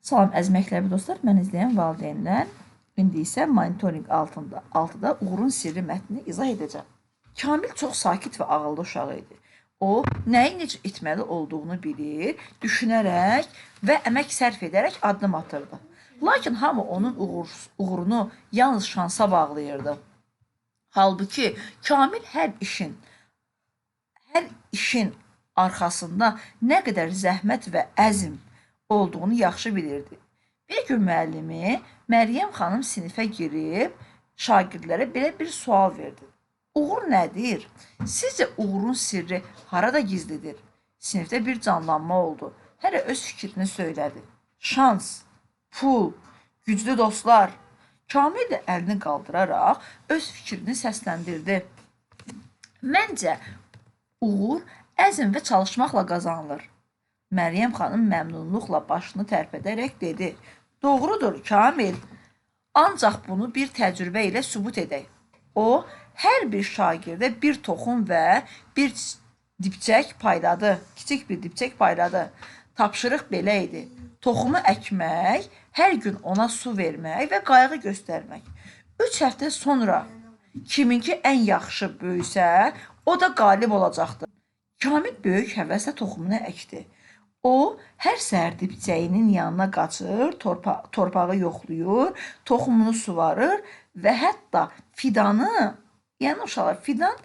Salam əziz məktəbli dostlar, mən izləyən valideynlər. İndi isə monitorinq altıda Uğurun sirri mətnini izah edəcəm. Kamil çox sakit və ağıllı uşaq idi. O, nəyi necə etməli olduğunu bilir, düşünərək və əmək sərf edərək addım atırdı. Lakin hamı onun uğurunu yalnız şansa bağlayırdı. Halbuki Kamil hər işin arxasında nə qədər zəhmət və əzm olduğunu yaxşı bilirdi. Bir gün müəllimi Məryəm xanım sinifə girib şagirdlərə belə bir sual verdi. Uğur nədir? Sizcə uğurun sirri harada gizlidir? Sinifdə bir canlanma oldu. Hərə öz fikrini söylədi. Şans, pul, güclü dostlar. Kamil də əlini qaldıraraq öz fikrini səsləndirdi. Məncə uğur əzm və çalışmaqla qazanılır. Məryəm xanım məmnunluqla başını tərpədərək dedi. Doğrudur, Kamil. Ancaq bunu bir təcrübə ilə sübut edək. O, hər bir şagirdə bir toxum və bir dibçək payladı. Kiçik bir dibçək payladı. Tapşırıq belə idi. Toxumu əkmək, hər gün ona su vermək və qayğı göstərmək. 3 həftə sonra kiminki ən yaxşı böyüsə, o da qalib olacaqdır. Kamil böyük həvəslə toxumunu əkdi. O, hər səhər dibçəyinin yanına qaçır, torpağı yoxlayır, toxumunu suvarır və hətta fidanı, yəni uşaqlar, fidan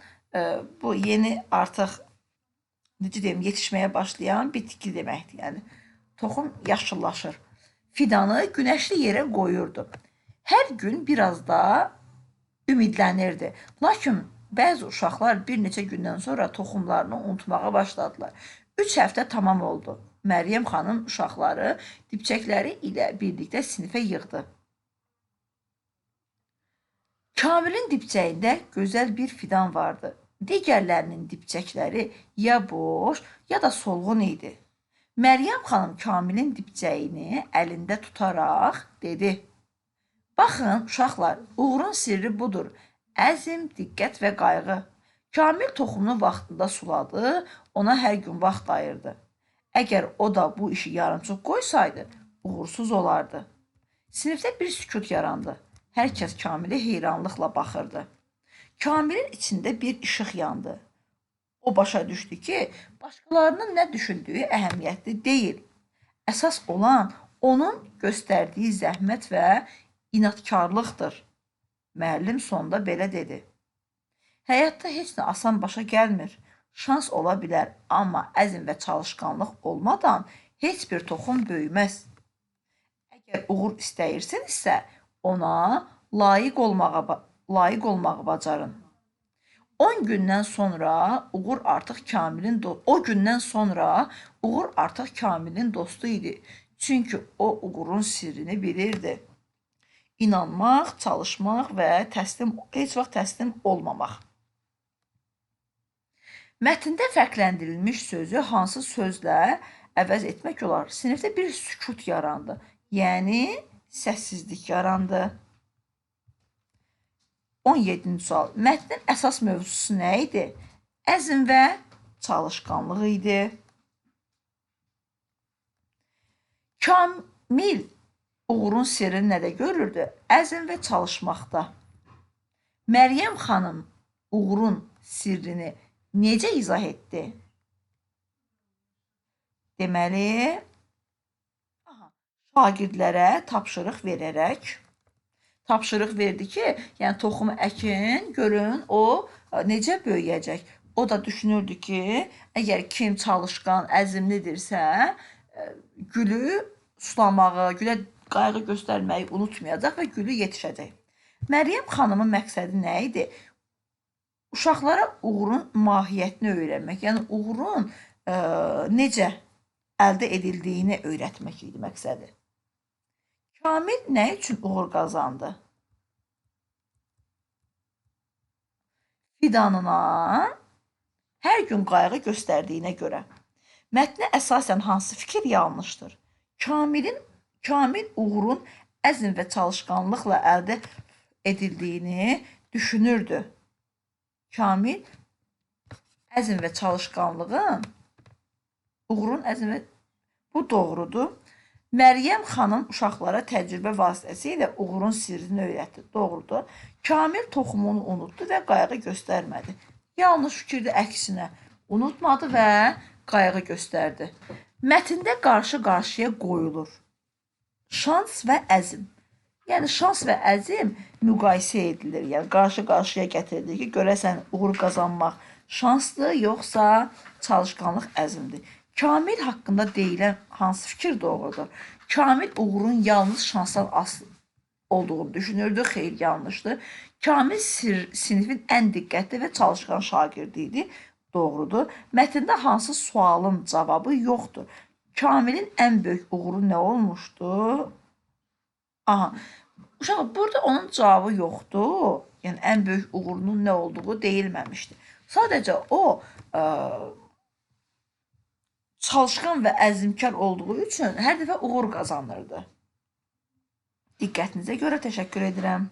bu yeni artıq necə deyim, yetişməyə başlayan bitki deməkdir. Yəni toxum yaşıllaşır. Fidanı günəşli yerə qoyurdu. Hər gün biraz da ümidlənirdi. Lakin bəzi uşaqlar bir neçə gündən sonra toxumlarını unutmağa başladılar. 3 həftə tamam oldu. Məryəm xanım uşaqları dibçəkləri ilə birlikdə sinifə yığdı. Kamilin dibçəyində gözəl bir fidan vardı. Digərlərinin dibçəkləri ya boş, ya da solğun idi. Məryəm xanım Kamilin dibçəyini əlində tutaraq dedi: Baxın, uşaqlar, uğurun sirri budur. Əzm, diqqət və qayğı. Kamil toxumunu vaxtında suladı, ona hər gün vaxt ayırdı. Əgər o da bu işi yarımçıq qoysaydı, uğursuz olardı. Sinifdə bir sükut yarandı. Hər kəs Kamilə heyranlıqla baxırdı. Kamilin içində bir işıq yandı. O başa düşdü ki, başqalarının nə düşündüyü əhəmiyyətli deyil. Əsas olan onun göstərdiyi zəhmət və inatkarlıqdır. Müəllim sonda belə dedi. Həyatda heç nə asan başa gəlmir. Şans ola bilər, amma əzm və çalışqanlıq olmadan heç bir toxum böyüməz. Əgər uğur istəyirsinizsə, ona layiq olmağı bacarın. 10 gündən sonra Uğur artıq Kamilin dostu idi. Çünki o Uğurun sirrini bilirdi. İnanmaq, çalışmaq və heç vaxt təslim olmamaq. Mətndə fərqləndirilmiş sözü hansı sözlə əvəz etmək olar? Sinifdə bir sükut yarandı. Yəni səssizlik yarandı. 17-ci sual. Mətnin əsas mövzusu nə idi? Əzm və çalışqanlıq idi. Kamil Uğurun sirrini nədə görürdü? Əzm və çalışmaqda. Məryəm xanım Uğurun sirrini necə izah etdi? Deməli, şagirdlərə tapşırıq verdi ki, yəni toxumu əkin, görün o necə böyüyəcək. O da düşünürdü ki, əgər kim çalışqan, əzmlidirsə, gülü sulamağı, gülə qayğı göstərməyi unutmayacaq və gülü yetişəcək. Məryəm xanımın məqsədi nə idi? Uşaqlara uğurun mahiyyətini öyrənmək, yəni uğurun necə əldə edildiyini öyrətmək idi məqsədi. Kamil nə üçün uğur qazandı? Fidanına hər gün qayğı göstərdiyinə görə. Mətnə əsasən hansı fikir yanlışdır? Kamil uğurun əzm və çalışqanlıqla əldə edildiyini düşünürdü. Kamil əzm və çalışqanlığın, uğurun əzm və bu doğrudur. Məryəm xanım uşaqlara təcrübə vasitəsilə uğurun sirrini öyrətdi. Doğrudur. Kamil toxumunu unutdu və qayğı göstərmədi. Yanlış fikirdə əksinə unutmadı və qayğı göstərdi. Mətndə qarşı-qarşıya qoyulur. Şans və əzm. Yəni şans və əzm müqayisə edilir. Yəni qarşı-qarşıya gətirilir ki, görəsən uğur qazanmaq şansdır, yoxsa çalışqanlıq əzmdir. Kamil haqqında deyilən hansı fikir doğrudur? Kamil uğurun yalnız şansdan asılı olduğunu düşünürdü. Xeyr, yanlışdır. Kamil sinifin ən diqqətli və çalışqan şagirdi idi. Doğrudur. Mətndə hansı sualın cavabı yoxdur. Kamilin ən böyük uğuru nə olmuşdu? Aha. Uşaq, burada onun cavabı yoxdur. Yəni ən böyük uğurunun nə olduğu deyilməmişdi. Sadəcə o çalışqan və əzmkar olduğu üçün hər dəfə uğur qazanırdı. Diqqətinizə görə təşəkkür edirəm.